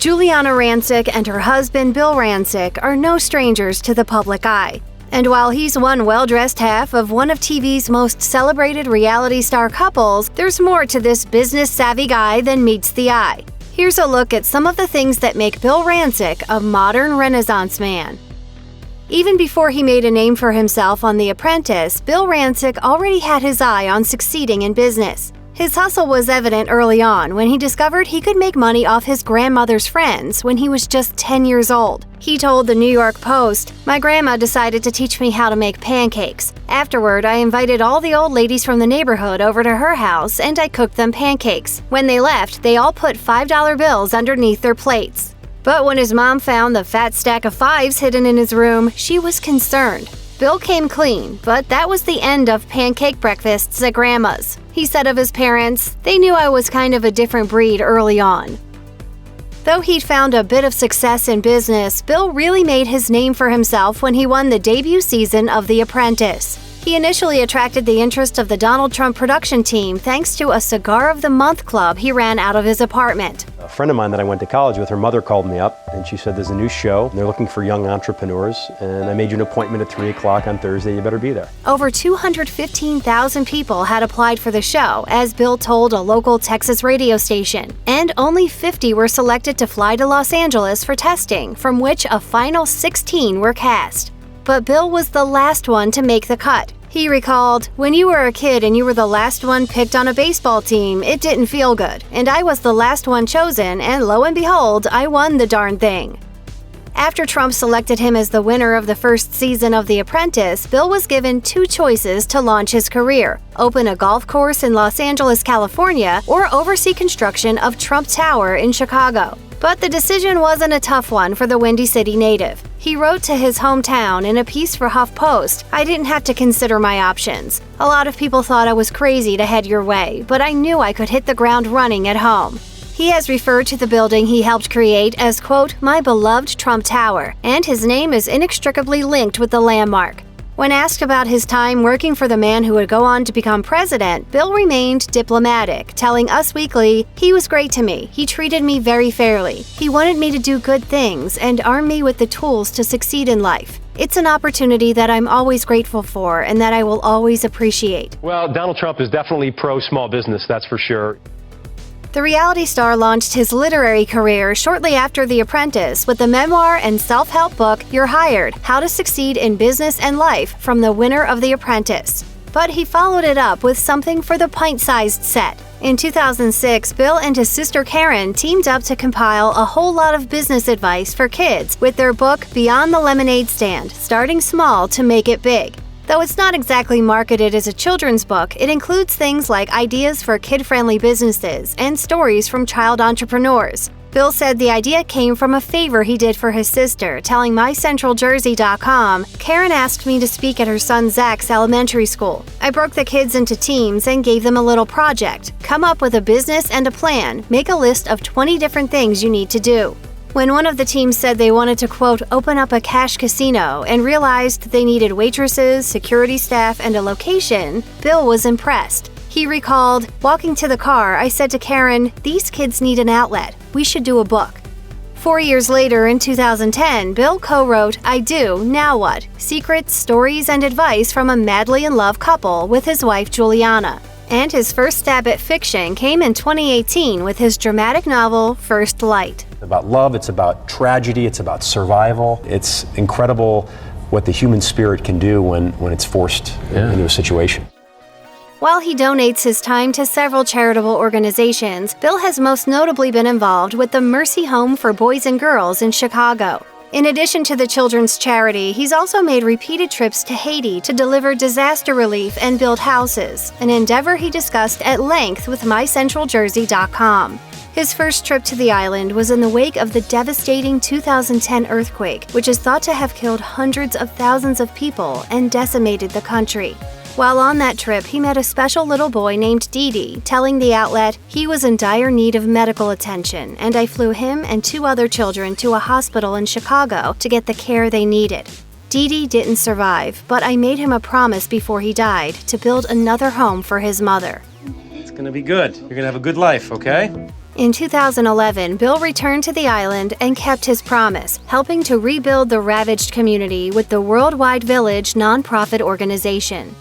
Giuliana Rancic and her husband Bill Rancic are no strangers to the public eye. And while he's one well-dressed half of one of TV's most celebrated reality star couples, there's more to this business-savvy guy than meets the eye. Here's a look at some of the things that make Bill Rancic a modern Renaissance man. Even before he made a name for himself on The Apprentice, Bill Rancic already had his eye on succeeding in business. His hustle was evident early on when he discovered he could make money off his grandmother's friends when he was just 10 years old. He told the New York Post, "My grandma decided to teach me how to make pancakes. Afterward, I invited all the old ladies from the neighborhood over to her house and I cooked them pancakes. When they left, they all put $5 bills underneath their plates." But when his mom found the fat stack of fives hidden in his room, she was concerned. Bill came clean, but that was the end of pancake breakfasts at Grandma's. He said of his parents, "They knew I was kind of a different breed early on." Though he'd found a bit of success in business, Bill really made his name for himself when he won the debut season of The Apprentice. He initially attracted the interest of the Donald Trump production team thanks to a Cigar of the Month club he ran out of his apartment. A friend of mine that I went to college with, her mother called me up and she said, "There's a new show and they're looking for young entrepreneurs and I made you an appointment at 3 o'clock on Thursday, you better be there." Over 215,000 people had applied for the show, as Bill told a local Texas radio station, and only 50 were selected to fly to Los Angeles for testing, from which a final 16 were cast. But Bill was the last one to make the cut. He recalled, "When you were a kid and you were the last one picked on a baseball team, it didn't feel good. And I was the last one chosen, and lo and behold, I won the darn thing." After Trump selected him as the winner of the first season of The Apprentice, Bill was given two choices to launch his career: open a golf course in Los Angeles, California, or oversee construction of Trump Tower in Chicago. But the decision wasn't a tough one for the Windy City native. He wrote to his hometown in a piece for HuffPost, "I didn't have to consider my options. A lot of people thought I was crazy to head your way, but I knew I could hit the ground running at home." He has referred to the building he helped create as, quote, "my beloved Trump Tower," and his name is inextricably linked with the landmark. When asked about his time working for the man who would go on to become president, Bill remained diplomatic, telling Us Weekly, "He was great to me. He treated me very fairly. He wanted me to do good things and arm me with the tools to succeed in life. It's an opportunity that I'm always grateful for and that I will always appreciate." Well, Donald Trump is definitely pro-small business, that's for sure. The reality star launched his literary career shortly after The Apprentice with the memoir and self-help book You're Hired: How to Succeed in Business and Life from the winner of The Apprentice. But he followed it up with something for the pint-sized set. In 2006, Bill and his sister Karen teamed up to compile a whole lot of business advice for kids with their book Beyond the Lemonade Stand: Starting Small to Make It Big. Though it's not exactly marketed as a children's book, it includes things like ideas for kid-friendly businesses and stories from child entrepreneurs. Bill said the idea came from a favor he did for his sister, telling MyCentralJersey.com, "Karen asked me to speak at her son Zach's elementary school. I broke the kids into teams and gave them a little project. Come up with a business and a plan. Make a list of 20 different things you need to do." When one of the teams said they wanted to, quote, "open up a cash casino," and realized they needed waitresses, security staff, and a location, Bill was impressed. He recalled, "Walking to the car, I said to Karen, 'These kids need an outlet. We should do a book.'" 4 years later, in 2010, Bill co-wrote I Do, Now What? Secrets, Stories, and Advice from a Madly in Love Couple with his wife Giuliana. And his first stab at fiction came in 2018 with his dramatic novel First Light. It's about love, it's about tragedy, it's about survival. It's incredible what the human spirit can do when it's forced into a situation. While he donates his time to several charitable organizations, Bill has most notably been involved with the Mercy Home for Boys and Girls in Chicago. In addition to the children's charity, he's also made repeated trips to Haiti to deliver disaster relief and build houses, an endeavor he discussed at length with MyCentralJersey.com. His first trip to the island was in the wake of the devastating 2010 earthquake, which is thought to have killed hundreds of thousands of people and decimated the country. While on that trip, he met a special little boy named Didi, telling the outlet, "He was in dire need of medical attention, and I flew him and 2 other children to a hospital in Chicago to get the care they needed. Didi didn't survive, but I made him a promise before he died to build another home for his mother." It's gonna be good. You're gonna have a good life, okay? In 2011, Bill returned to the island and kept his promise, helping to rebuild the ravaged community with the Worldwide Village nonprofit organization.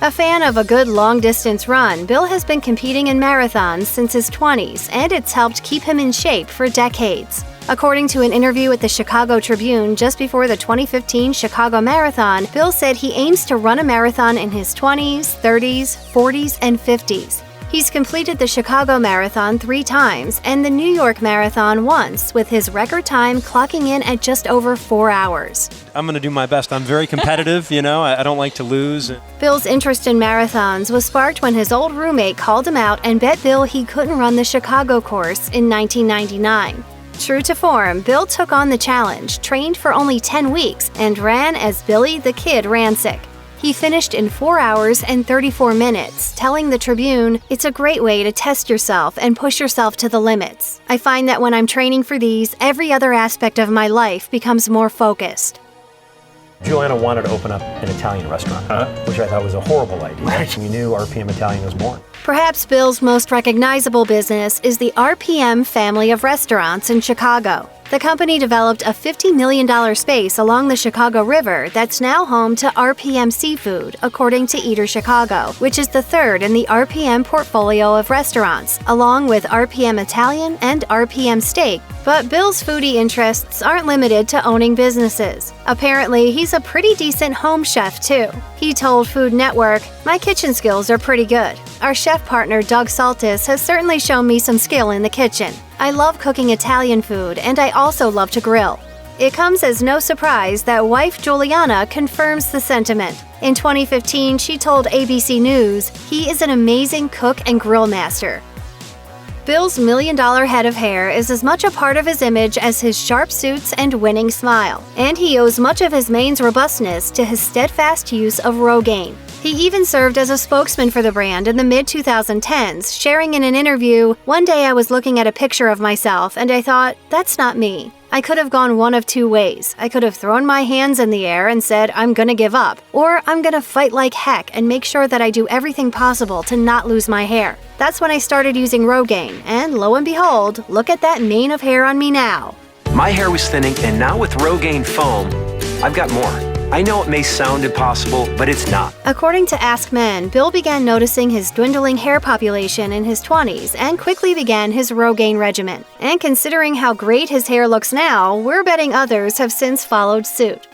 A fan of a good long-distance run, Bill has been competing in marathons since his 20s, and it's helped keep him in shape for decades. According to an interview with the Chicago Tribune just before the 2015 Chicago Marathon, Bill said he aims to run a marathon in his 20s, 30s, 40s, and 50s. He's completed the Chicago Marathon 3 times and the New York Marathon once, with his record time clocking in at just over 4 hours. I'm going to do my best. I'm very competitive, I don't like to lose. Bill's interest in marathons was sparked when his old roommate called him out and bet Bill he couldn't run the Chicago course in 1999. True to form, Bill took on the challenge, trained for only 10 weeks, and ran as Billy the Kid Rancic. He finished in 4 hours and 34 minutes, telling the Tribune, "It's a great way to test yourself and push yourself to the limits. I find that when I'm training for these, every other aspect of my life becomes more focused." Giuliana wanted to open up an Italian restaurant, which I thought was a horrible idea. Right. We knew RPM Italian was born. Perhaps Bill's most recognizable business is the RPM family of restaurants in Chicago. The company developed a $50 million space along the Chicago River that's now home to RPM Seafood, according to Eater Chicago, which is the third in the RPM portfolio of restaurants, along with RPM Italian and RPM Steak. But Bill's foodie interests aren't limited to owning businesses. Apparently, he's a pretty decent home chef, too. He told Food Network, "My kitchen skills are pretty good. Our chef partner, Doug Saltis, has certainly shown me some skill in the kitchen. I love cooking Italian food, and I also love to grill." It comes as no surprise that wife Giuliana confirms the sentiment. In 2015, she told ABC News, "He is an amazing cook and grill master." Bill's $1 million head of hair is as much a part of his image as his sharp suits and winning smile, and he owes much of his mane's robustness to his steadfast use of Rogaine. He even served as a spokesman for the brand in the mid-2010s, sharing in an interview, "One day I was looking at a picture of myself and I thought, that's not me. I could have gone one of 2 ways. I could have thrown my hands in the air and said, I'm gonna give up, or I'm gonna fight like heck and make sure that I do everything possible to not lose my hair. That's when I started using Rogaine, and lo and behold, look at that mane of hair on me now." My hair was thinning, and now with Rogaine foam, I've got more. I know it may sound impossible, but it's not. According to Ask Men, Bill began noticing his dwindling hair population in his 20s and quickly began his Rogaine regimen. And considering how great his hair looks now, we're betting others have since followed suit.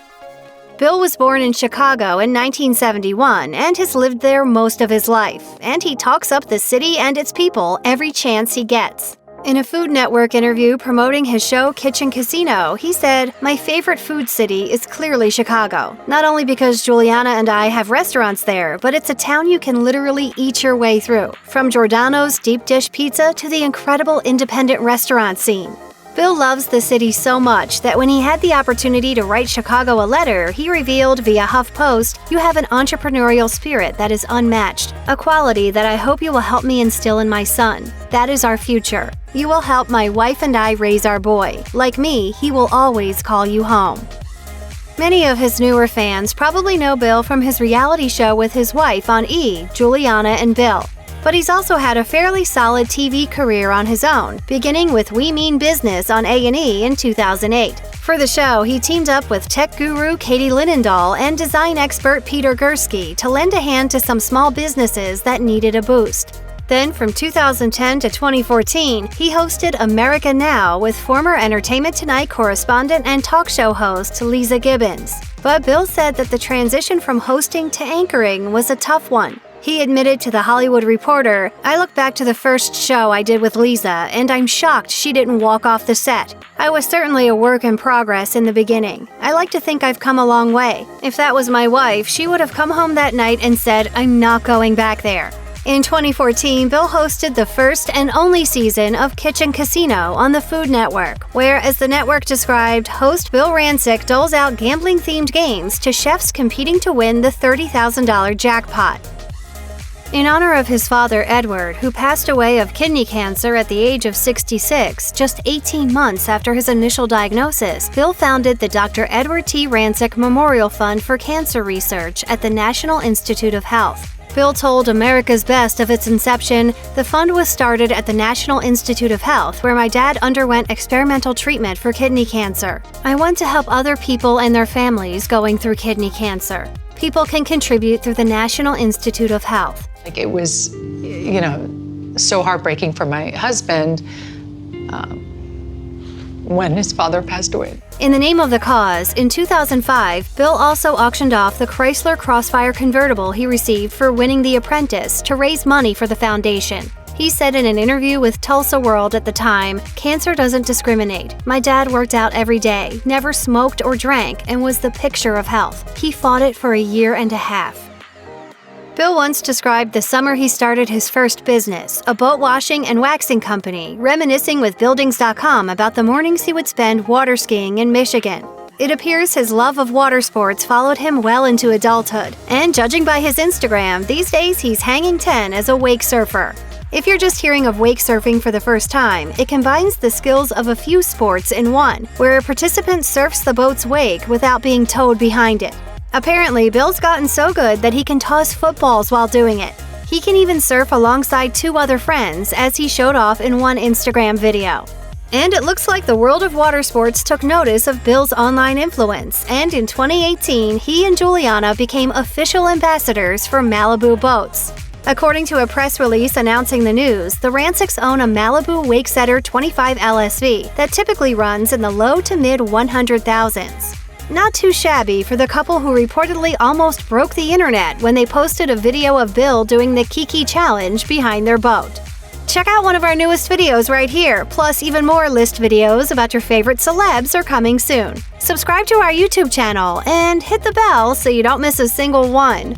Bill was born in Chicago in 1971 and has lived there most of his life, and he talks up the city and its people every chance he gets. In a Food Network interview promoting his show Kitchen Casino, he said, "My favorite food city is clearly Chicago. Not only because Giuliana and I have restaurants there, but it's a town you can literally eat your way through, from Giordano's deep dish pizza to the incredible independent restaurant scene." Bill loves the city so much that when he had the opportunity to write Chicago a letter, he revealed via HuffPost, "You have an entrepreneurial spirit that is unmatched, a quality that I hope you will help me instill in my son. That is our future. You will help my wife and I raise our boy. Like me, he will always call you home." Many of his newer fans probably know Bill from his reality show with his wife on E!, Giuliana and Bill. But he's also had a fairly solid TV career on his own, beginning with We Mean Business on A&E in 2008. For the show, he teamed up with tech guru Katie Linendahl and design expert Peter Gursky to lend a hand to some small businesses that needed a boost. Then, from 2010 to 2014, he hosted America Now with former Entertainment Tonight correspondent and talk show host Lisa Gibbons. But Bill said that the transition from hosting to anchoring was a tough one. He admitted to The Hollywood Reporter, "I look back to the first show I did with Lisa, and I'm shocked she didn't walk off the set. I was certainly a work in progress in the beginning. I like to think I've come a long way. If that was my wife, she would have come home that night and said, I'm not going back there." In 2014, Bill hosted the first and only season of Kitchen Casino on the Food Network, where, as the network described, host Bill Rancic doles out gambling-themed games to chefs competing to win the $30,000 jackpot. In honor of his father, Edward, who passed away of kidney cancer at the age of 66, just 18 months after his initial diagnosis, Bill founded the Dr. Edward T. Rancic Memorial Fund for Cancer Research at the National Institute of Health. Bill told America's Best of its inception, "The fund was started at the National Institute of Health, where my dad underwent experimental treatment for kidney cancer. I want to help other people and their families going through kidney cancer. People can contribute through the National Institute of Health." It was, so heartbreaking for my husband when his father passed away. In the name of the cause, in 2005, Bill also auctioned off the Chrysler Crossfire convertible he received for winning The Apprentice to raise money for the foundation. He said in an interview with Tulsa World at the time, "Cancer doesn't discriminate. My dad worked out every day, never smoked or drank, and was the picture of health. He fought it for a year and a half." Bill once described the summer he started his first business, a boat washing and waxing company, reminiscing with Buildings.com about the mornings he would spend water skiing in Michigan. It appears his love of water sports followed him well into adulthood, and judging by his Instagram, these days he's hanging 10 as a wake surfer. If you're just hearing of wake surfing for the first time, it combines the skills of a few sports in one, where a participant surfs the boat's wake without being towed behind it. Apparently, Bill's gotten so good that he can toss footballs while doing it. He can even surf alongside 2 other friends, as he showed off in one Instagram video. And it looks like the world of water sports took notice of Bill's online influence, and in 2018, he and Giuliana became official ambassadors for Malibu Boats. According to a press release announcing the news, the Rancics own a Malibu Wakesetter 25 LSV that typically runs in the low to mid 100,000s. Not too shabby for the couple who reportedly almost broke the internet when they posted a video of Bill doing the Kiki Challenge behind their boat. Check out one of our newest videos right here, plus even more list videos about your favorite celebs are coming soon. Subscribe to our YouTube channel and hit the bell so you don't miss a single one.